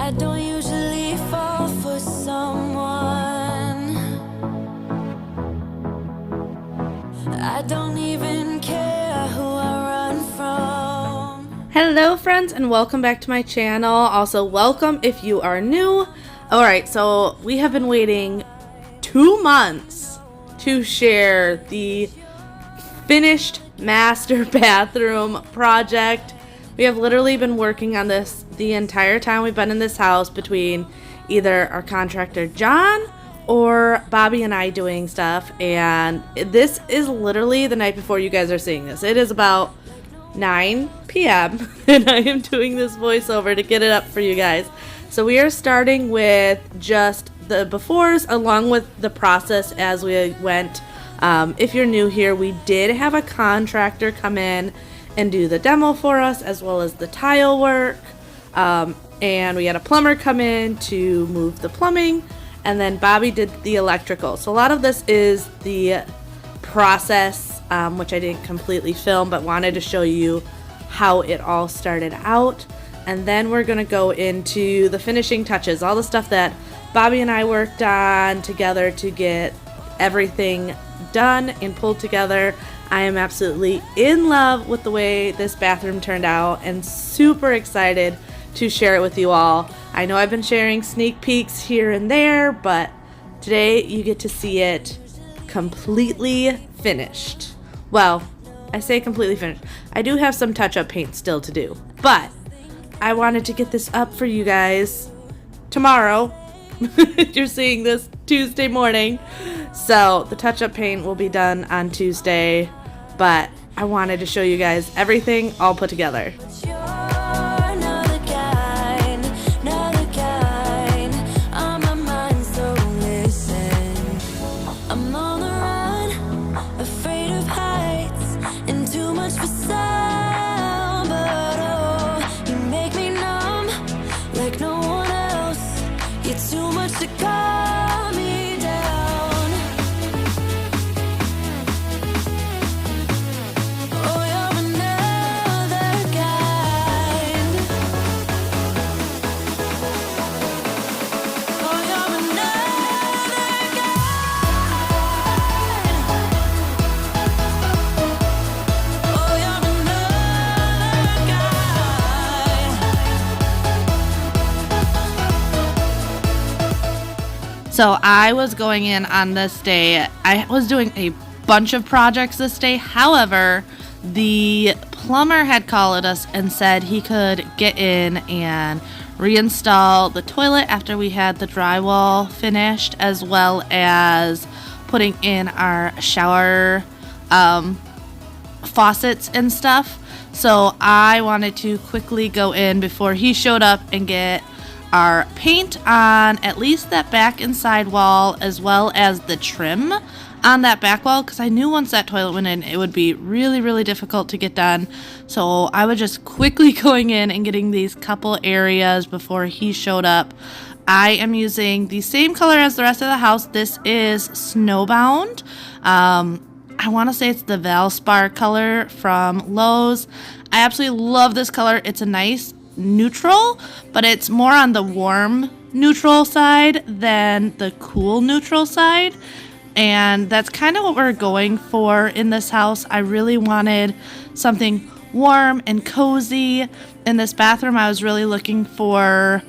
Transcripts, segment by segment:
I don't usually fall for someone. I don't even care who I run from. Hello friends, and welcome back to my channel. Also welcome if you are new. Alright, so we have been waiting 2 months to share the finished master bathroom project. We have literally been working on this the entire time we've been in this house, between either our contractor John or Bobby and I doing stuff. And this is literally the night before you guys are seeing this. It is about 9 p.m. and I am doing this voiceover to get it up for you guys. So we are starting with just the befores along with the process as we went. If you're new here, we did have a contractor come in and do the demo for us, as well as the tile work. And we had a plumber come in to move the plumbing, and then Bobby did the electrical. So a lot of this is the process, which I didn't completely film, but wanted to show you how it all started out. And then we're gonna go into the finishing touches, all the stuff that Bobby and I worked on together to get everything done and pulled together. I am absolutely in love with the way this bathroom turned out and super excited to share it with you all. I know I've been sharing sneak peeks here and there, but today you get to see it completely finished. Well, I say completely finished. I do have some touch-up paint still to do, but I wanted to get this up for you guys tomorrow. You're seeing this Tuesday morning, so the touch-up paint will be done on Tuesday, but I wanted to show you guys everything all put together. So I was going in on this day. I was doing a bunch of projects this day. However, the plumber had called us and said he could get in and reinstall the toilet after we had the drywall finished, as well as putting in our shower faucets and stuff. So I wanted to quickly go in before he showed up and get our paint on at least that back and side wall, as well as the trim on that back wall, because I knew once that toilet went in it would be really difficult to get done. So I was just quickly going in and getting these couple areas before he showed up. I am using the same color as the rest of the house. This is Snowbound. I want to say it's the Valspar color from Lowe's. I absolutely love this color. It's a nice neutral, but it's more on the warm neutral side than the cool neutral side, and that's kind of what we're going for in this house. I really wanted something warm and cozy in this bathroom. I was really looking for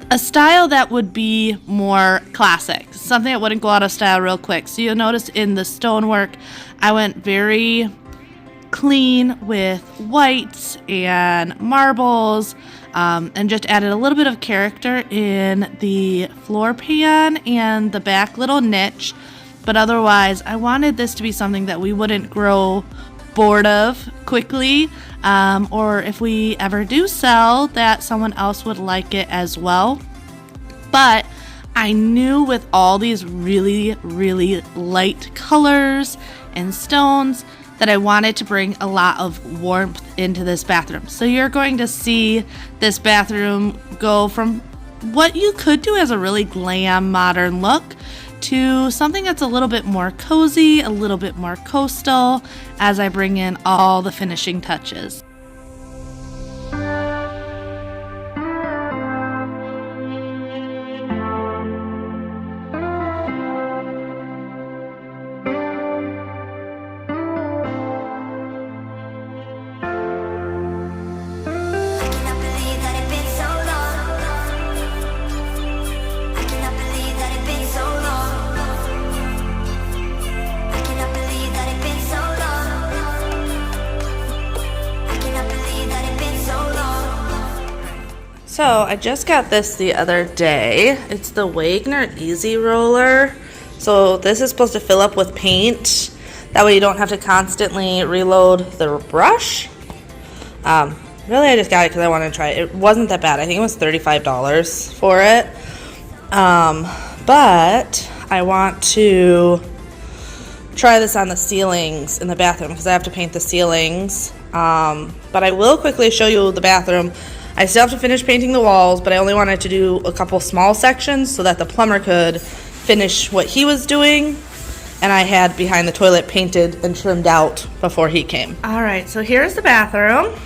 a style that would be more classic, something that wouldn't go out of style real quick. So you'll notice in the stonework I went very clean with whites and marbles, and just added a little bit of character in the floor pan and the back little niche. But otherwise, I wanted this to be something that we wouldn't grow bored of quickly, or if we ever do sell, that someone else would like it as well. But I knew with all these really light colors and stones that I wanted to bring a lot of warmth into this bathroom. So you're going to see this bathroom go from what you could do as a really glam modern look to something that's a little bit more cozy, a little bit more coastal, as I bring in all the finishing touches. So I just got this the other day. It's the Wagner Easy Roller. So this is supposed to fill up with paint. That way you don't have to constantly reload the brush. Really, I just got it because I wanted to try it. It wasn't that bad. I think it was $35 for it. But I want to try this on the ceilings in the bathroom because I have to paint the ceilings. But I will quickly show you the bathroom. I still have to finish painting the walls, but I only wanted to do a couple small sections so that the plumber could finish what he was doing. And I had behind the toilet painted and trimmed out before he came. All right, so here's the bathroom.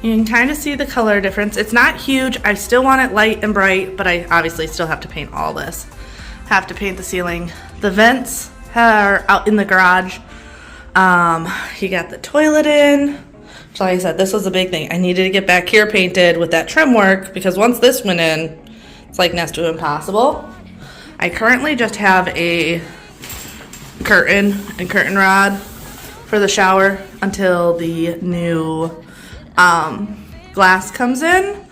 You can kind of see the color difference. It's not huge. I still want it light and bright, but I obviously still have to paint all this. Have to paint the ceiling. The vents are out in the garage. He got the toilet in. So like I said, this was a big thing. I needed to get back here painted with that trim work because once this went in, it's like next to impossible. I currently just have a curtain and curtain rod for the shower until the new glass comes in.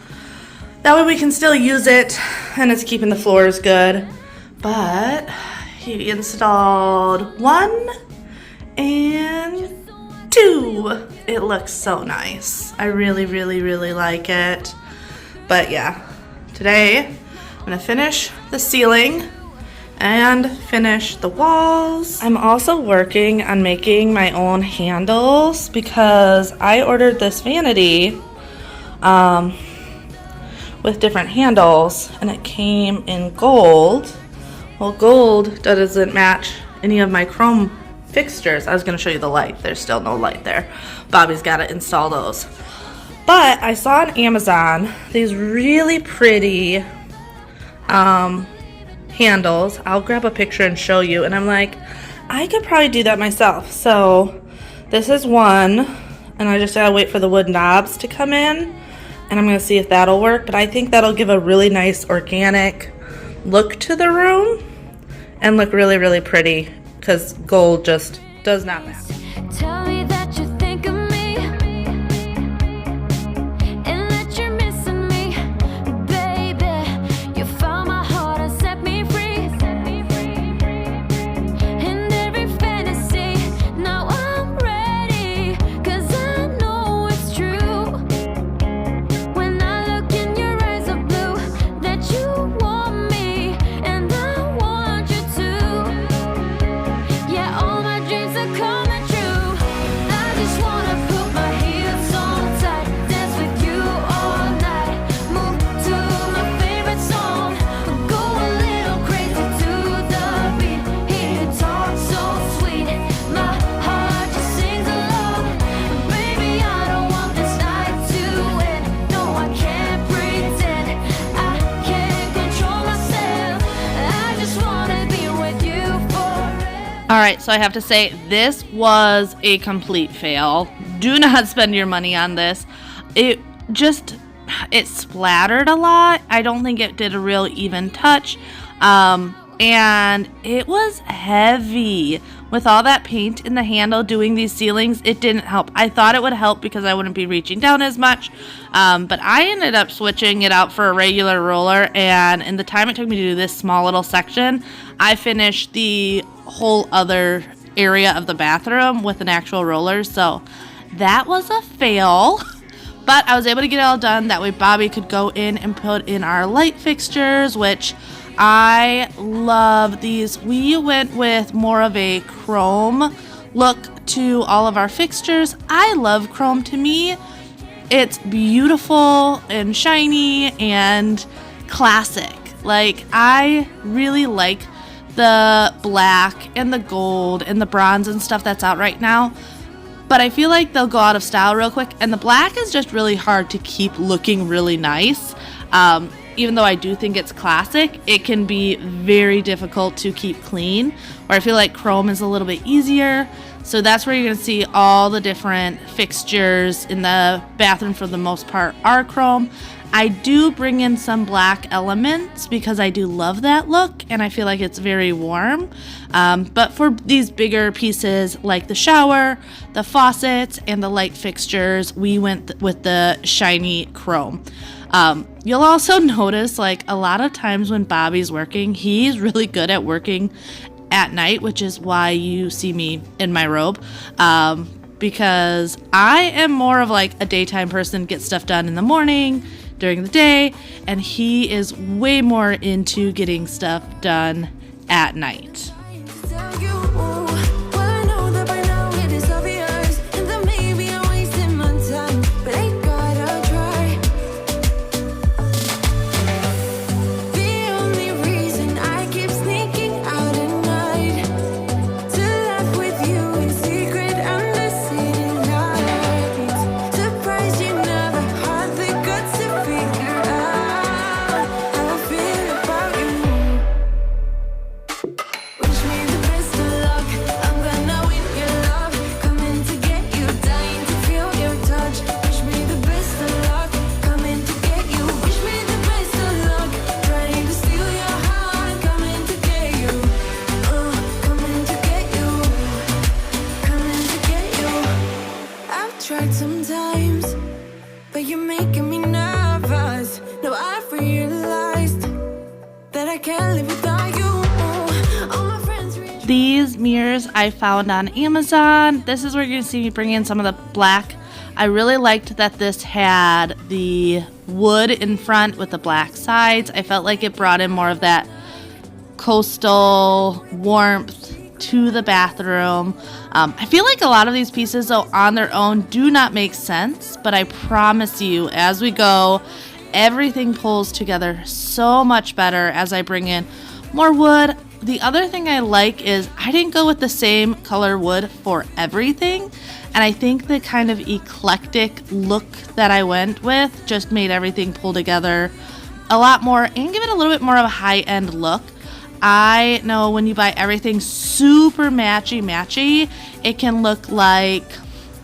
That way we can still use it and it's keeping the floors good. But he installed 1 and 2. It looks so nice. I really, really, really like it. But yeah, today I'm gonna finish the ceiling and finish the walls. I'm also working on making my own handles because I ordered this vanity with different handles and it came in gold. Well, gold doesn't match any of my chrome fixtures. I was going to show you the light. There's still no light there. Bobby's got to install those. But I saw on Amazon these really pretty handles. I'll grab a picture and show you. And I'm like, I could probably do that myself. So this is one. And I just got to wait for the wood knobs to come in. And I'm going to see if that'll work. But I think that'll give a really nice organic look to the room. And look really, really pretty. Because gold just does not match. Tell me that you think of me and that you're missing me, baby. You found my heart and set me free. In every fantasy, now I'm ready, 'cause I know it's true. When I look in your eyes of blue, that you want me and I want you to. Yeah, all my dreams are coming true. I just wanna put my heels on tight, dance with you all night, move to my favorite song, go a little crazy to the beat. Hear you talk so sweet, my heart just sings along. Baby, I don't want this night to end. No, I can't pretend. I can't control myself. I just wanna be with you forever. All right, so I have to say this was a complete fail. Do not spend your money on this. It splattered a lot. I don't think it did a real even touch. And it was heavy. With all that paint in the handle doing these ceilings, it didn't help. I thought it would help because I wouldn't be reaching down as much. But I ended up switching it out for a regular roller. And in the time it took me to do this small little section, I finished the whole other area of the bathroom with an actual roller. So that was a fail. But I was able to get it all done. That way Bobby could go in and put in our light fixtures, which I love these. We went with more of a chrome look to all of our fixtures. I love chrome. To me, it's beautiful and shiny and classic. Like, I really like the black and the gold and the bronze and stuff that's out right now. But I feel like they'll go out of style real quick. And the black is just really hard to keep looking really nice. Even though I do think it's classic, it can be very difficult to keep clean. Where I feel like chrome is a little bit easier. So that's where you're going to see all the different fixtures in the bathroom for the most part are chrome. I do bring in some black elements because I do love that look and I feel like it's very warm. But for these bigger pieces like the shower, the faucets, and the light fixtures, we went with the shiny chrome. You'll also notice like a lot of times when Bobby's working, he's really good at working at night, which is why you see me in my robe. Because I am more of like a daytime person, get stuff done in the morning, during the day, and he is way more into getting stuff done at night. Sometimes, but you're making me nervous. No, I've realized that I can't live without you. All my friends reach. These mirrors I found on Amazon. This is where you're going to see me bring in some of the black. I really liked that this had the wood in front with the black sides. I felt like it brought in more of that coastal warmth to the bathroom. I feel like a lot of these pieces, though, on their own do not make sense, but I promise you, as we go, everything pulls together so much better as I bring in more wood. The other thing I like is I didn't go with the same color wood for everything, and I think the kind of eclectic look that I went with just made everything pull together a lot more and give it a little bit more of a high-end look. I know when you buy everything super matchy, it can look like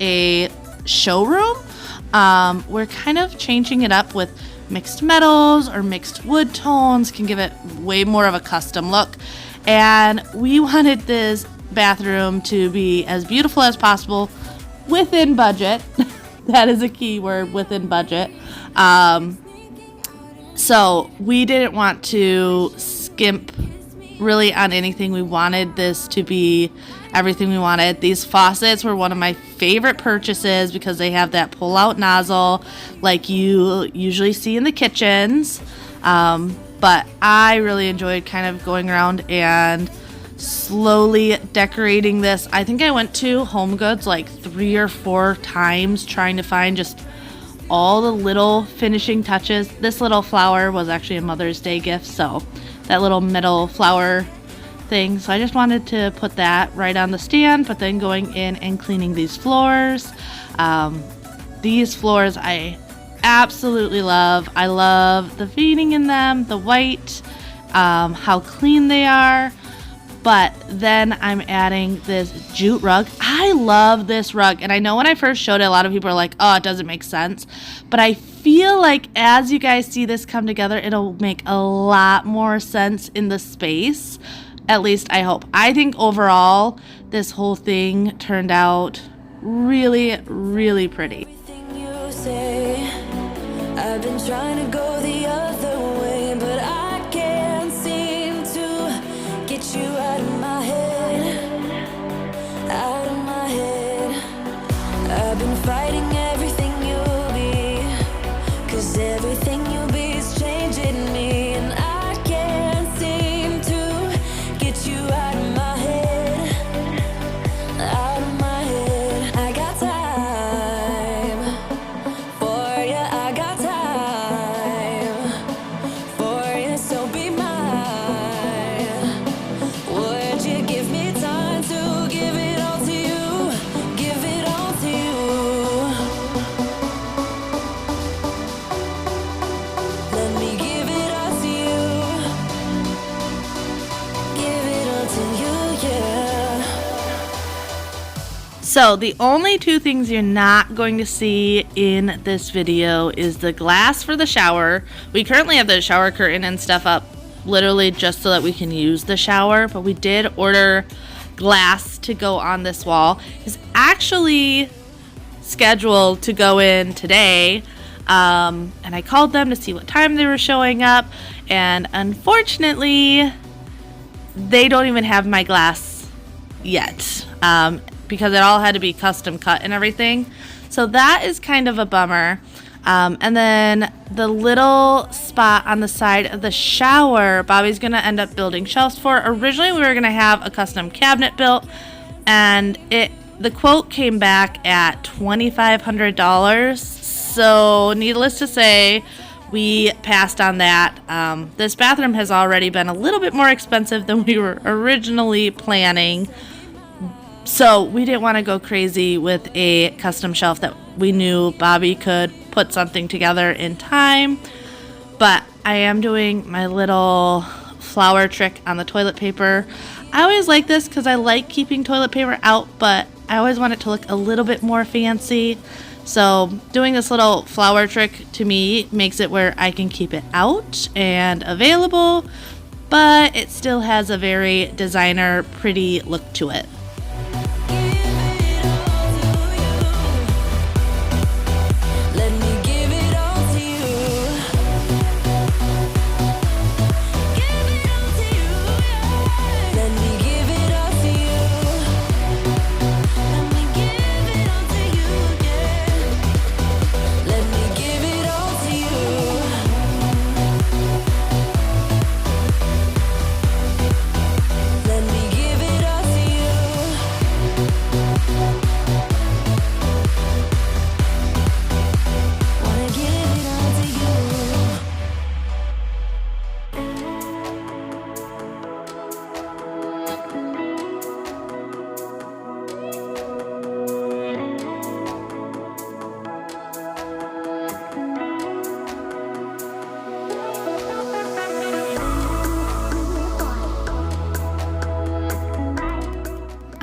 a showroom. We're kind of changing it up with mixed metals or mixed wood tones, can give it way more of a custom look. And we wanted this bathroom to be as beautiful as possible within budget. That is a key word, within budget. So we didn't want to skimp really on anything. We wanted this to be everything we wanted. These faucets were one of my favorite purchases because they have that pull-out nozzle like you usually see in the kitchens. But I really enjoyed kind of going around and slowly decorating this. I think I went to Home Goods like 3 or 4 times trying to find just all the little finishing touches. This little flower was actually a Mother's Day gift, so that little metal flower thing. So I just wanted to put that right on the stand, but then going in and cleaning these floors. These floors I absolutely love. I love the veining in them, the white, how clean they are. But then I'm adding this jute rug. I love this rug. And I know when I first showed it, a lot of people are like, oh, it doesn't make sense. But I feel like as you guys see this come together, it'll make a lot more sense in the space. At least I hope. I think overall, this whole thing turned out really, really pretty. Everything you say, I've been trying to go the other way, but I can't seem to get you out of my head, out of my head. I've been fighting everything you'll be, 'cause everything you'll be is changing me, and I can't seem to get you out of my head, out of my head. I got time for you, I got time. So the only two things you're not going to see in this video is the glass for the shower. We currently have the shower curtain and stuff up literally just so that we can use the shower, but we did order glass to go on this wall. It's actually scheduled to go in today, and I called them to see what time they were showing up, and unfortunately they don't even have my glass yet, because it all had to be custom cut and everything. So that is kind of a bummer. And then the little spot on the side of the shower, Bobby's going to end up building shelves for. Originally, we were going to have a custom cabinet built, and the quote came back at $2,500. So needless to say, we passed on that. This bathroom has already been a little bit more expensive than we were originally planning. So we didn't want to go crazy with a custom shelf that we knew Bobby could put something together in time. But I am doing my little flower trick on the toilet paper. I always like this because I like keeping toilet paper out, but I always want it to look a little bit more fancy. So doing this little flower trick to me makes it where I can keep it out and available, but it still has a very designer, pretty look to it.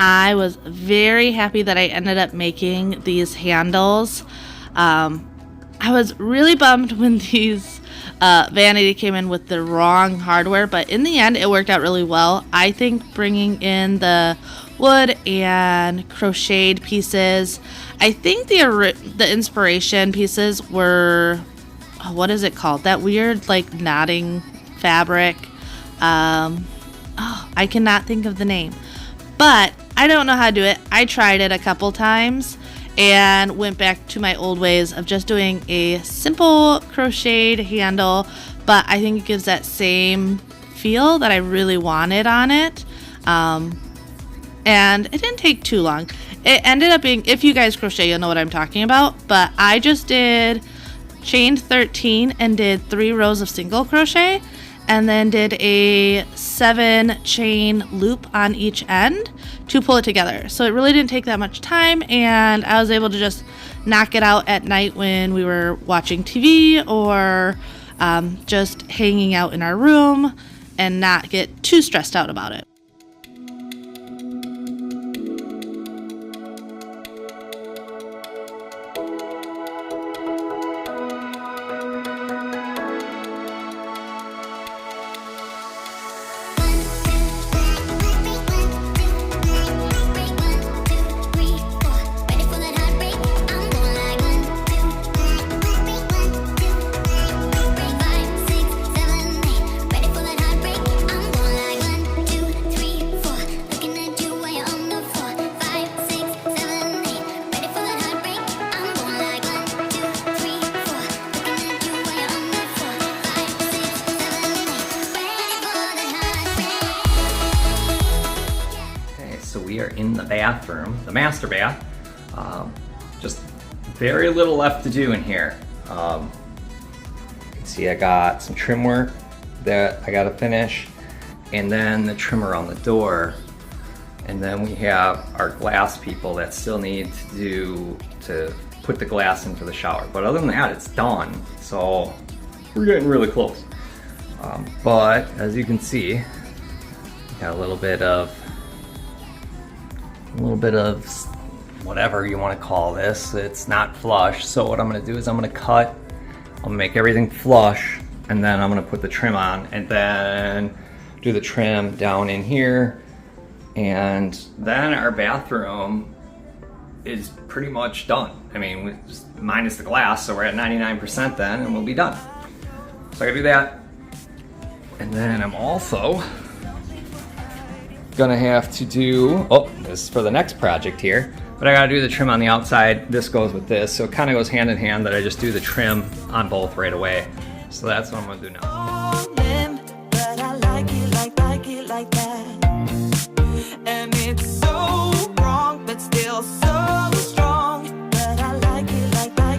I was very happy that I ended up making these handles. I was really bummed when these vanity came in with the wrong hardware, but in the end it worked out really well. I think bringing in the wood and crocheted pieces, I think the inspiration pieces were, what is it called? That weird like knotting fabric. I cannot think of the name. But I don't know how to do it. I tried it a couple times and went back to my old ways of just doing a simple crocheted handle, but I think it gives that same feel that I really wanted on it. And it didn't take too long. It ended up being, if you guys crochet, you'll know what I'm talking about, but I just chained 13 and did 3 rows of single crochet, and then did a 7 chain loop on each end to pull it together. So it really didn't take that much time, and I was able to just knock it out at night when we were watching TV or just hanging out in our room and not get too stressed out about it. So we are in the bathroom, the master bath. Just very little left to do in here. You can see I got some trim work that I got to finish, and then the trim around the door, and then we have our glass people that still need to put the glass into the shower. But other than that, it's done. So we're getting really close. But as you can see, got a little bit of whatever you want to call this. It's not flush. So what I'm going to do is I'm going to cut. I'm going to make everything flush, and then I'm going to put the trim on, and then do the trim down in here. And then our bathroom is pretty much done. I mean, we just minus the glass, so we're at 99% then, and we'll be done. So I gotta do that. And then I'm also gonna have to do, oh, this is for the next project here, but I gotta do the trim on the outside. This goes with this, so it kind of goes hand in hand that I just do the trim on both right away. So that's what I'm gonna do now. But I like it like that. And it's so wrong, but still so strong. But I like it like that.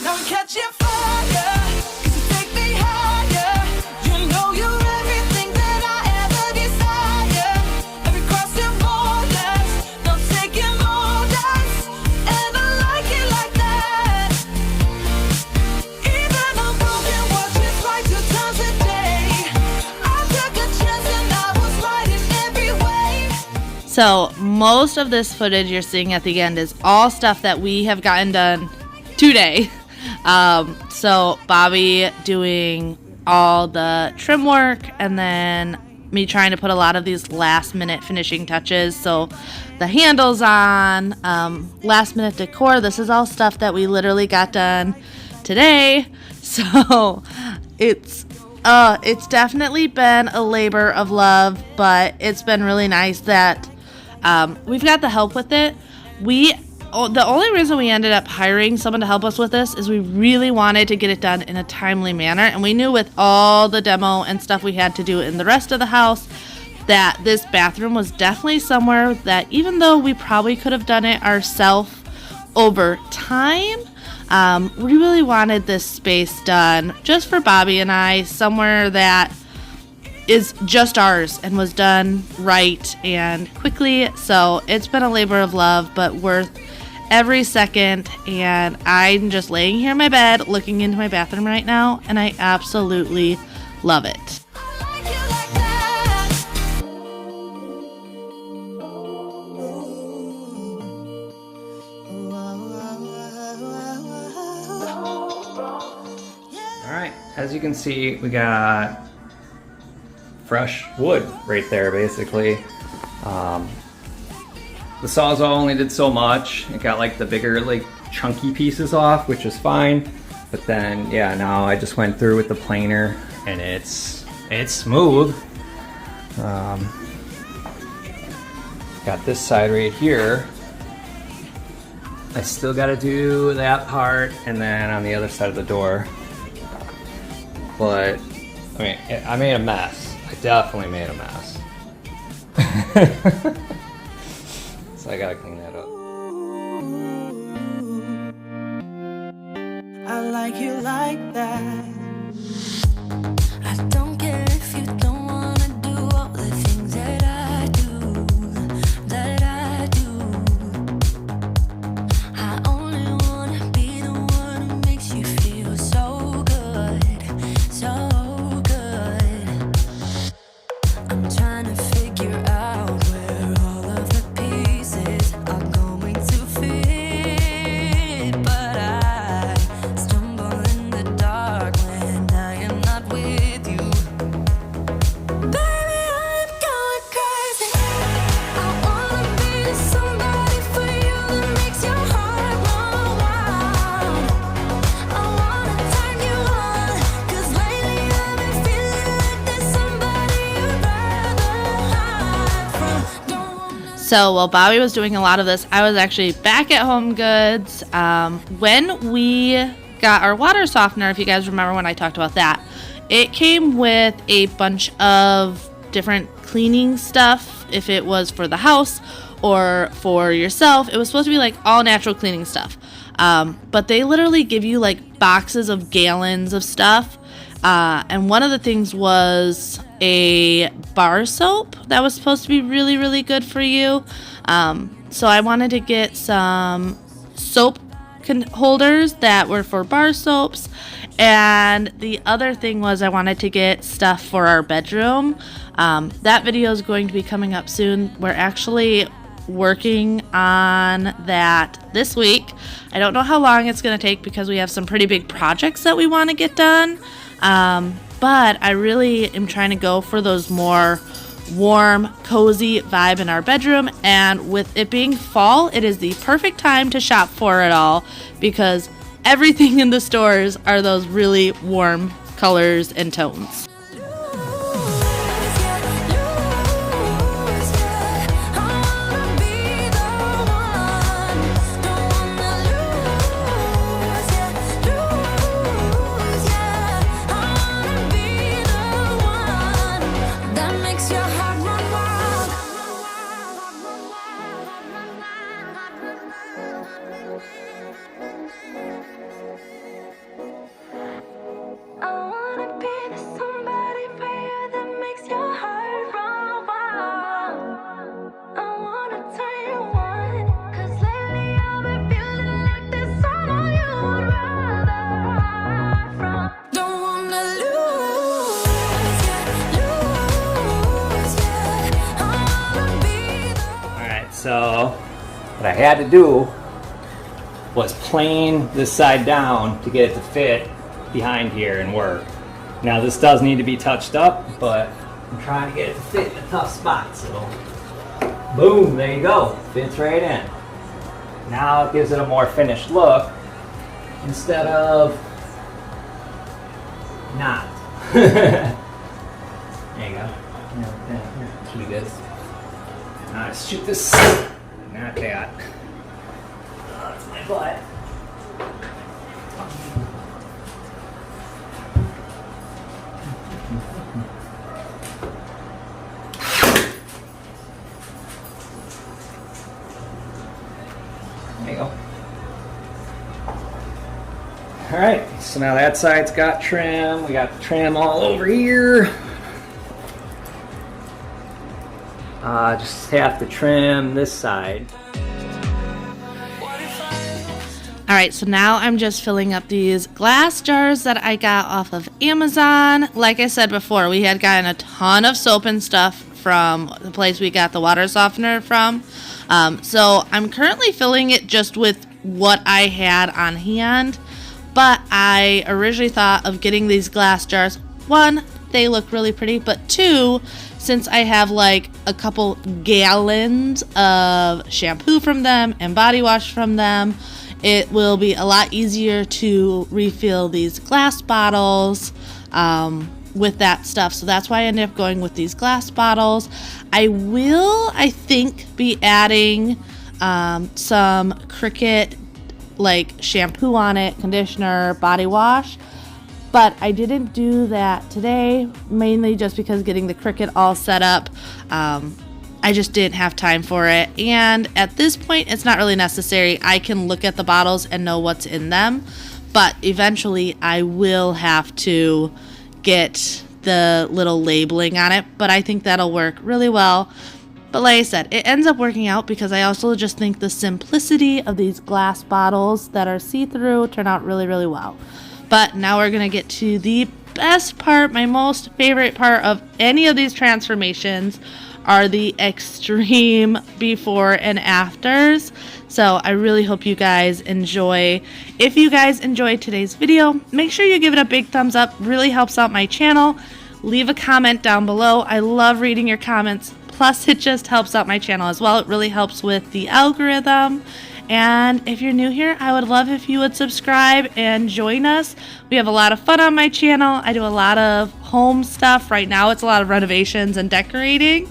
Now I'm catching fire, 'cause you take me higher. You know you're everything that I ever desire. Every crossing borders, no taking orders. And I like it like that. Even I'm broken, watch it right 2 times a day. I took a chance and I was right in every way. So most of this footage you're seeing at the end is all stuff that we have gotten done today. So Bobby doing all the trim work, and then me trying to put a lot of these last minute finishing touches. So the handles on, last minute decor. This is all stuff that we literally got done today. So it's definitely been a labor of love, but it's been really nice that we've got the help with it. The only reason we ended up hiring someone to help us with this is we really wanted to get it done in a timely manner, and we knew with all the demo and stuff we had to do in the rest of the house that this bathroom was definitely somewhere that, even though we probably could have done it ourselves over time, we really wanted this space done just for Bobby and I, somewhere that is just ours and was done right and quickly. So it's been a labor of love, but worth every second. And I'm just laying here in my bed looking into my bathroom right now, and I absolutely love it. I like it like that. All right, as you can see, we got fresh wood right there, basically. The Sawzall only did so much. It got like the bigger, like chunky pieces off, which is fine. But then, yeah, now I just went through with the planer, and it's smooth. Got this side right here. I still got to do that part, and then on the other side of the door. But I mean, I made a mess. I definitely made a mess. So I gotta clean that up. I like you like that. I don't care if you don't wanna do all the things that I do, I only wanna be the one who makes you feel so good, so good. I'm trying to figure out where all of the pieces are going to fit, but I stumble in the dark when I am not with you. Baby, I'm going crazy. I wanna be somebody for you that makes your heart run wild. I wanna turn you on, 'cause lately I've been feeling like there's somebody you'd rather hide from. Don't wanna. So while Bobby was doing a lot of this, I was actually back at Home Goods. When we got our water softener, if you guys remember when I talked about that, it came with a bunch of different cleaning stuff. If it was for the house or for yourself, it was supposed to be like all natural cleaning stuff. But they literally give you like boxes of gallons of stuff. And one of the things was a bar soap that was supposed to be really, really good for you. So I wanted to get some soap holders that were for bar soaps. And the other thing was I wanted to get stuff for our bedroom. That video is going to be coming up soon. We're actually working on that this week. I don't know how long it's going to take because we have some pretty big projects that we want to get done. But I really am trying to go for those more warm, cozy vibe in our bedroom. And with it being fall, it is the perfect time to shop for it all because everything in the stores are those really warm colors and tones. So what I had to do was plane this side down to get it to fit behind here and work. Now this does need to be touched up, but I'm trying to get it to fit in a tough spot. So boom, there you go, fits right in. Now it gives it a more finished look instead of not. There you go. Yeah, should be good. Now let's shoot this. Not that. Oh, that's my butt. There you go. Alright, so now that side's got trim. We got the trim all over here. Just have to trim this side. Alright, so now I'm just filling up these glass jars that I got off of Amazon. Like I said before, we had gotten a ton of soap and stuff from the place we got the water softener from. So I'm currently filling it just with what I had on hand. But I originally thought of getting these glass jars. One, they look really pretty, but two, since I have like a couple gallons of shampoo from them and body wash from them, it will be a lot easier to refill these glass bottles with that stuff. So that's why I ended up going with these glass bottles. I will, I think, be adding some Cricket like shampoo on it, conditioner, body wash. But I didn't do that today, mainly just because getting the Cricut all set up, I just didn't have time for it. And at this point, it's not really necessary. I can look at the bottles and know what's in them. But eventually, I will have to get the little labeling on it. But I think that'll work really well. But like I said, it ends up working out because I also just think the simplicity of these glass bottles that are see-through turn out really, really well. But now we're going to get to the best part, my most favorite part of any of these transformations are the extreme before and afters. So I really hope you guys enjoy. If you guys enjoyed today's video, make sure you give it a big thumbs up. Really helps out my channel. Leave a comment down below. I love reading your comments. Plus, it just helps out my channel as well. It really helps with the algorithm. And if you're new here, I would love if you would subscribe and join us. We have a lot of fun on my channel. I do a lot of home stuff. Right now it's a lot of renovations and decorating,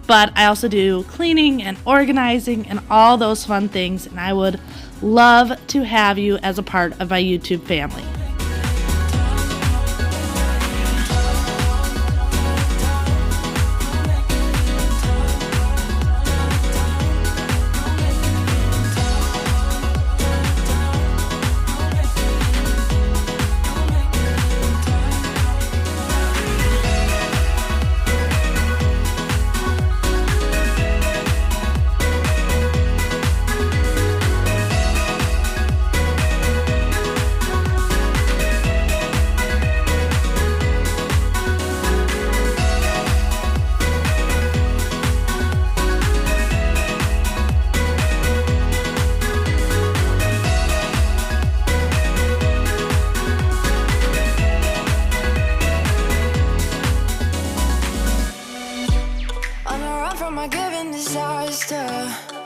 but I also do cleaning and organizing and all those fun things. And I would love to have you as a part of my YouTube family. On the run from my given disaster.